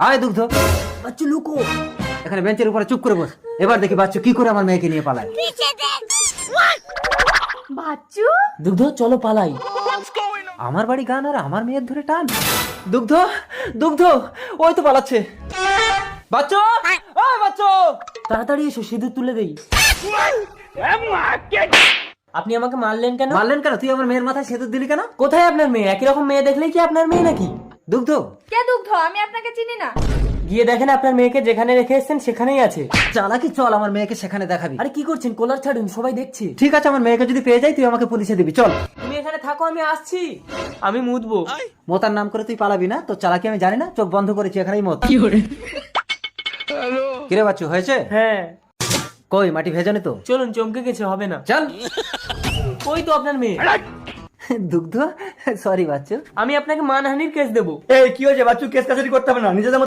আয় দুগ্ধ। বাচ্চু লুকো, এখানে বেঞ্চের উপরে চুপ করে বস। এবার দেখি বাচ্চু কি করে আমার মেয়েকে নিয়ে পালায়। বাচ্চু, দুগ্ধ চলো পালাই। আমার বাড়ি গান আর আমার মেয়ের ধরে টান। দুগ্ধ, দুগ্ধ, ওই তো পালাচ্ছে। বাচ্চু, ওই বাচ্চু, তাড়াতাড়ি এসো, সিঁদুর তুলে দেই। আপনি আমাকে মারলেন কেন? মারলেন কেন? তুই আমার মেয়ের মাথায় সেতু দিলি কেন? কোথায় আপনার মেয়ে? একই রকম মেয়ে দেখলেই কি আপনার মেয়ে নাকি? দুগ্ধ, কে দুগ্ধ? আমি আপনাকে চিনি না। গিয়ে দেখেন আপনার মেয়েকে যেখানে রেখে এসেছেন সেখানেই আছে। চালাকি, চল আমার মেয়েকে সেখানে দেখাবি। আরে কি করছেন? কলার ছাড়ুন, সবাই দেখছে। ঠিক আছে, আমার মেয়েকে যদি পেয়ে যাই তুই আমাকে পুলিশে দিবি, চল। তুমি এখানে থাকো, আমি আসছি। আমি মুতবো। মোতার নাম করে তুই পালাবি না? তো চালাকি আমি জানি না, চোখ বন্ধ করেছি, এখানেই মত। কিরে বাচ্চু, হয়েছে? হ্যাঁ কই মাটি ভেজানি তো? চলুন, চমকে গেছে, হবে না। চল। ওই তো আপনার মেয়ে। দুগ্ধ, সরি বাচ্চু। আমি আপনাকে মানহানির কেস দেবো। এই কি হয়েছে বাচ্চু? কেস কাছারি করতে হবে না, নিজেদের